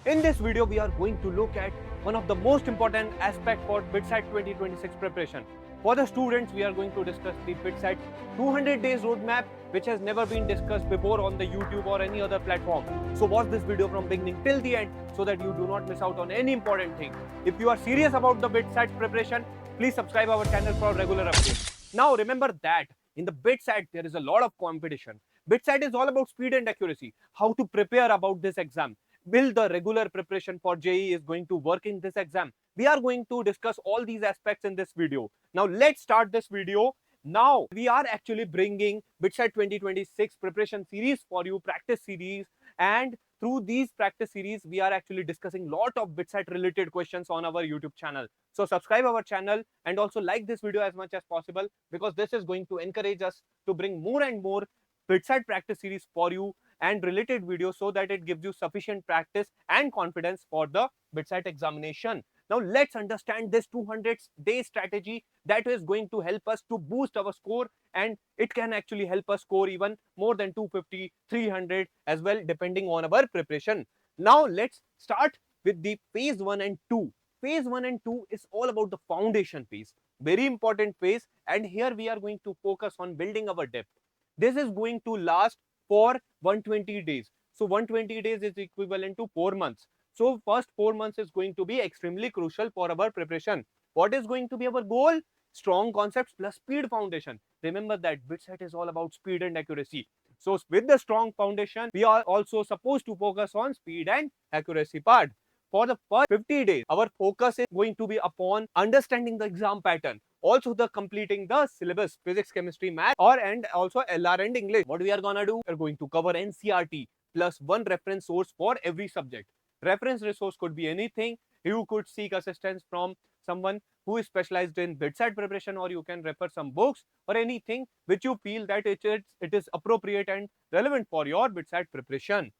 In this video, we are going to look at one of the most important aspect for BITSAT 2026 preparation. For the students, we are going to discuss the BITSAT 200 days roadmap, which has never been discussed before on the YouTube or any other platform. So watch this video from beginning till the end so that you do not miss out on any important thing. If you are serious about the BITSAT preparation, please subscribe our channel for regular updates. Now remember that in the BITSAT, there is a lot of competition. BITSAT is all about speed and accuracy, how to prepare about this exam. Will the regular preparation for JEE is going to work in this exam? We are going to discuss all these aspects in this video. Now let's start this video. Now we are actually bringing BITSAT 2026 preparation series for you, practice series, and through these practice series we are actually discussing lot of BITSAT related questions on our YouTube channel. So subscribe our channel and also like this video as much as possible, because this is going to encourage us to bring more and more BITSAT practice series for you and related videos, so that it gives you sufficient practice and confidence for the BITSAT examination. Now let's understand this 200-day strategy that is going to help us to boost our score, and it can actually help us score even more than 250, 300 as well, depending on our preparation. Now let's start with the phase 1 and 2. Phase 1 and 2 is all about the foundation phase, very important phase, and here we are going to focus on building our depth. This is going to last for 120 days. So 120 days is equivalent to 4 months. So first 4 months is going to be extremely crucial for our preparation. What is going to be our goal? Strong concepts plus speed foundation. Remember that BITSAT is all about speed and accuracy. So with the strong foundation, we are also supposed to focus on speed and accuracy part. For the first 50 days, our focus is going to be upon understanding the exam pattern, also the completing the syllabus, physics, chemistry, math, and also LR and English. What we are gonna do, we're going to cover NCERT plus one reference source for every subject. Reference resource could be anything. You could seek assistance from someone who is specialized in BITSAT preparation, or you can refer some books or anything which you feel that it is appropriate and relevant for your BITSAT preparation.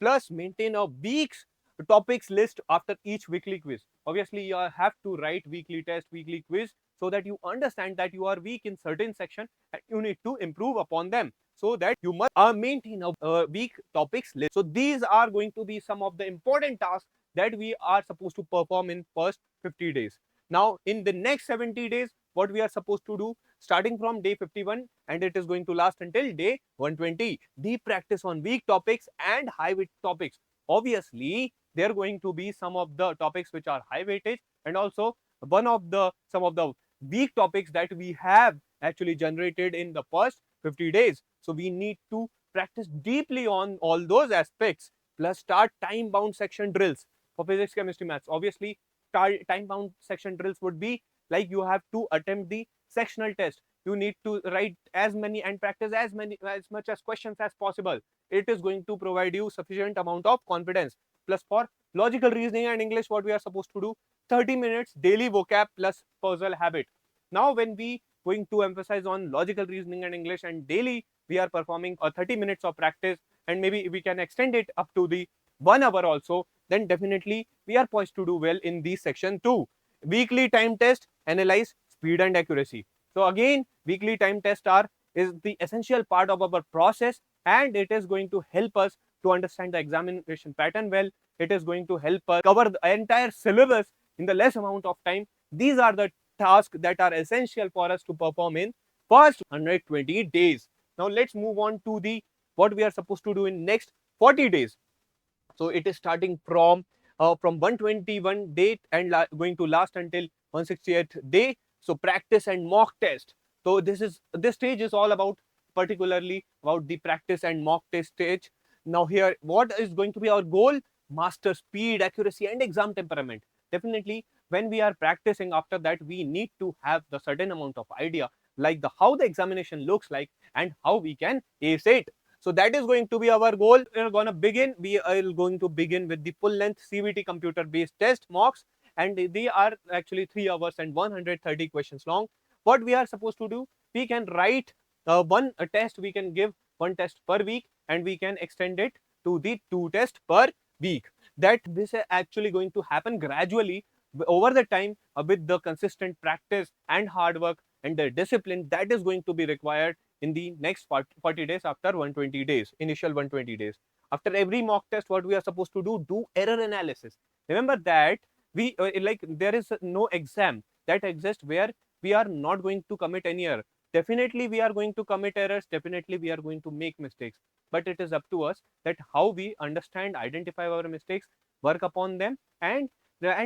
Plus maintain a week's topics list after each weekly quiz. Obviously you have to write weekly test, weekly quiz, so that you understand that you are weak in certain section and you need to improve upon them, so that you must maintain a weak topics list. So these are going to be some of the important tasks that we are supposed to perform in first 50 days. Now in the next 70 days, what we are supposed to do, starting from day 51 and it is going to last until day 120, deep practice on weak topics and high weight topics. Obviously there are going to be some of the topics which are high weightage, and also some of the weak topics that we have actually generated in the first 50 days. So we need to practice deeply on all those aspects, plus start time bound section drills for physics, chemistry, maths. Obviously time bound section drills would be like you have to attempt the sectional test. You need to write as many and practice as much as questions as possible. It is going to provide you sufficient amount of confidence. Plus for logical reasoning and English, what we are supposed to do, 30 minutes daily vocab plus puzzle habit. Now when we going to emphasize on logical reasoning and English, and daily we are performing 30 minutes of practice, and maybe we can extend it up to the 1 hour also, then definitely we are poised to do well in this section too. Weekly time test, analyze speed and accuracy. So again, weekly time test is the essential part of our process, and it is going to help us to understand the examination pattern well. It is going to help us cover the entire syllabus in the less amount of time. These are the tasks that are essential for us to perform in first 120 days. Now let's move on to the what we are supposed to do in next 40 days. So it is starting from 121 date and going to last until 168th day. So practice and mock test. So this stage is all about, particularly about the practice and mock test stage. Now here, what is going to be our goal? Master speed, accuracy, and exam temperament. Definitely, when we are practicing, after that we need to have the certain amount of idea, like how the examination looks like and how we can ace it. So that is going to be our goal. We're going to begin. We are going to begin with the full length CVT computer based test mocks, and they are actually 3 hours and 130 questions long. What we are supposed to do, we can write one test, we can give one test per week, and we can extend it to the 2 tests per week. That this is actually going to happen gradually over the time, with the consistent practice and hard work and the discipline that is going to be required in the next 40 days after 120 days, initial 120 days. After every mock test, what we are supposed to do error analysis. Remember that we like there is no exam that exists where we are not going to commit any error. Definitely we are going to commit errors, definitely we are going to make mistakes, but it is up to us that how we understand, identify our mistakes, work upon them, and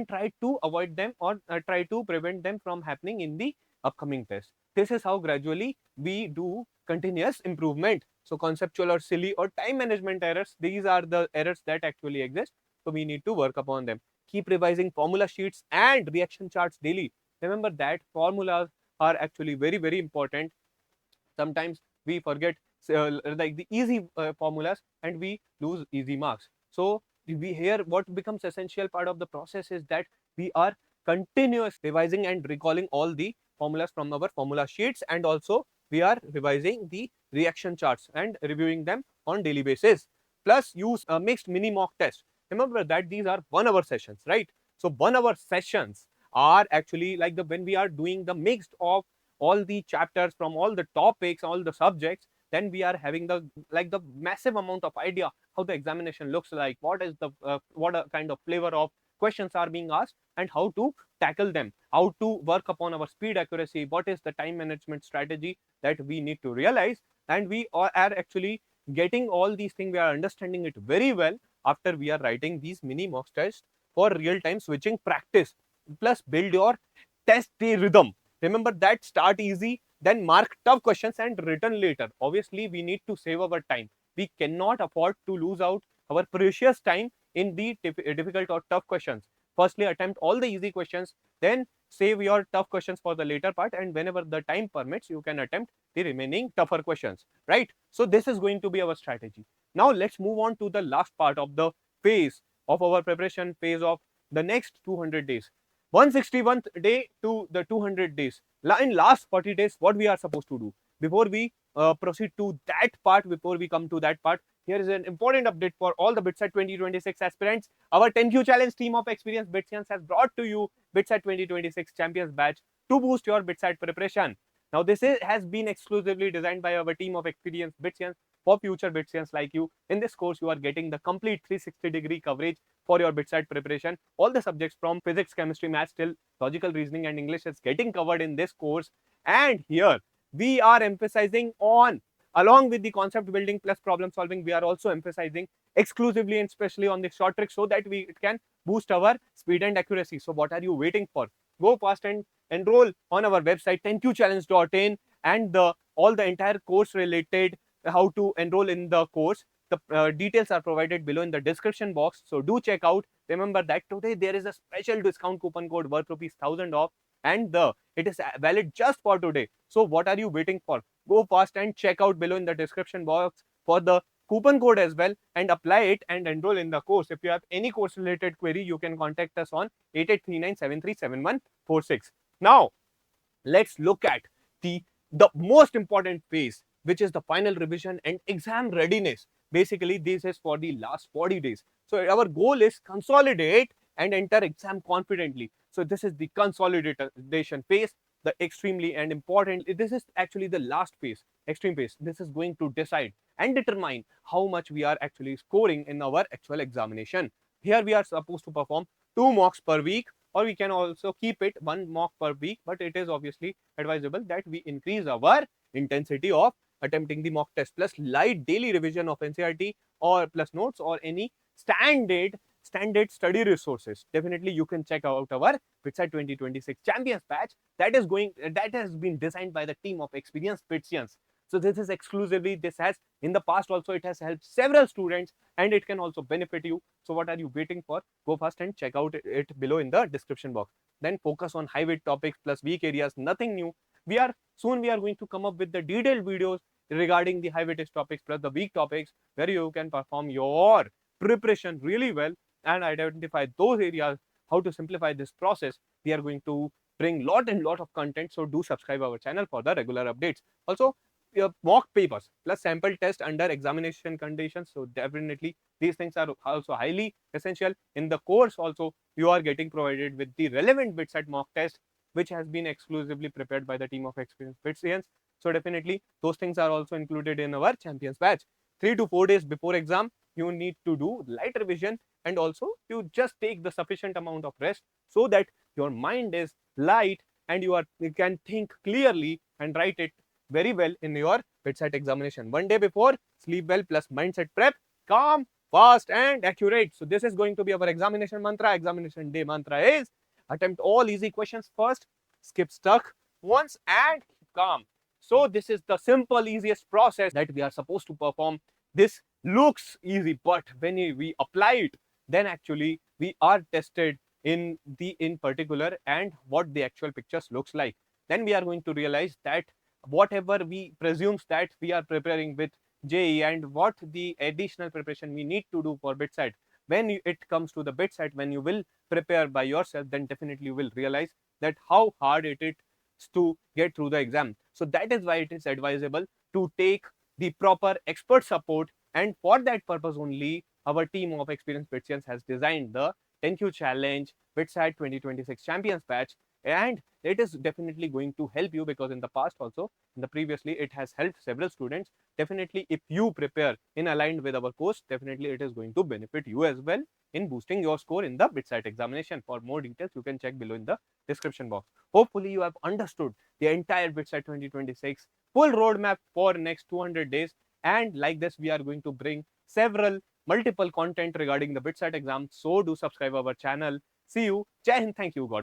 try to avoid them, or try to prevent them from happening in the upcoming test. This is how gradually we do continuous improvement. So conceptual or silly or time management errors, these are the errors that actually exist, so we need to work upon them. Keep revising formula sheets and reaction charts daily. Remember that formulas are actually very important. Sometimes we forget like the easy formulas, and we lose easy marks. So we here, what becomes essential part of the process is that we are continuous revising and recalling all the formulas from our formula sheets, and also we are revising the reaction charts and reviewing them on daily basis. Plus use a mixed mini mock test. Remember that these are 1 hour sessions, right? So 1 hour sessions are actually like the when we are doing the mixed of all the chapters from all the topics, all the subjects, then we are having the like the massive amount of idea how the examination looks like, what is the what a kind of flavor of questions are being asked, and how to tackle them, how to work upon our speed accuracy, what is the time management strategy that we need to realize. And we are actually getting all these things, we are understanding it very well after we are writing these mini mock tests for real time switching practice. Plus build your test day rhythm. Remember that start easy, then mark tough questions and return later. Obviously, we need to save our time. We cannot afford to lose out our precious time in the difficult or tough questions. Firstly, attempt all the easy questions, then save your tough questions for the later part, and whenever the time permits, you can attempt the remaining tougher questions, right? So this is going to be our strategy. Now let's move on to the last part of the phase of our preparation phase of the next 200 days. 161th day to the 200 days. In last 40 days, what we are supposed to do? Before we proceed to that part, before we come to that part, here is an important update for all the BITSAT 2026 aspirants. Our 10Q Challenge team of experienced BITSians has brought to you BITSAT 2026 Champions Batch to boost your BITSAT preparation. Now, has been exclusively designed by our team of experienced BITSians for future BITSians like you. In this course, you are getting the complete 360-degree coverage for your BITSAT preparation. All the subjects from physics, chemistry, maths till logical reasoning and English is getting covered in this course. And here we are emphasizing on, along with the concept building plus problem solving, we are also emphasizing exclusively and especially on the short tricks so that it can boost our speed and accuracy. So what are you waiting for? Go fast and enroll on our website 10qchallenge.in, and all the entire course related how to enroll in the course, the details are provided below in the description box. So do check out. Remember that today there is a special discount coupon code worth ₹1000 off, and it is valid just for today. So what are you waiting for? Go fast and check out below in the description box for the coupon code as well, and apply it and enroll in the course. If you have any course related query, you can contact us on 8839737146. Now let's look at the most important phase, which is the final revision and exam readiness. Basically, this is for the last 40 days. So our goal is consolidate and enter exam confidently. So this is the consolidation phase, the extremely and important. This is actually the last phase, extreme phase. This is going to decide and determine how much we are actually scoring in our actual examination. Here we are supposed to perform 2 mocks per week, or we can also keep it 1 mock per week, but it is obviously advisable that we increase our intensity of attempting the mock test, plus light daily revision of NCERT or plus notes or any standard study resources. Definitely you can check out our BITSAT 2026 Champions Batch that has been designed by the team of experienced BITSians. So this is exclusively, this has in the past also it has helped several students, and it can also benefit you. So what are you waiting for? Go fast and check out it below in the description box. Then focus on high weight topics plus weak areas, nothing new. We are going to come up with the detailed videos regarding the high weightage topics plus the weak topics, where you can perform your preparation really well and identify those areas, how to simplify this process. We are going to bring lot of content, so do subscribe our channel for the regular updates. Also, mock papers plus sample test under examination conditions. So definitely these things are also highly essential. In the course also, you are getting provided with the relevant BITSAT mock test, which has been exclusively prepared by the team of experienced BITSians. So definitely those things are also included in our Champions Batch. 3 to 4 days before exam, you need to do light revision, and also you just take the sufficient amount of rest so that your mind is light and you can think clearly and write it very well in your bedside examination. One day before, sleep well plus mindset prep, calm, fast and accurate. So this is going to be our examination mantra. Examination day mantra is attempt all easy questions first, skip stuck once and keep calm. So this is the simple easiest process that we are supposed to perform. This looks easy, but when we apply it, then actually we are tested in particular and what the actual pictures looks like. Then we are going to realize that whatever we presumes that we are preparing with JEE and what the additional preparation we need to do for bedside, when it comes to the bedside, when you will prepare by yourself, then definitely you will realize that how hard it is to get through the exam. So that is why it is advisable to take the proper expert support, and for that purpose only our team of experienced Betsians has designed the 10Q Challenge Bitside 2026 Champions Batch, and it is definitely going to help you because in the past also, in the previously, it has helped several students. Definitely, if you prepare in aligned with our course, definitely it is going to benefit you as well in boosting your score in the Bitside examination. For more details, you can check below in the description box. Hopefully, you have understood the entire Bitside 2026 full roadmap for next 200 days. And like this, we are going to bring several multiple content regarding the Bitside exam. So do subscribe our channel. See you. Jai Hind. Thank you. God.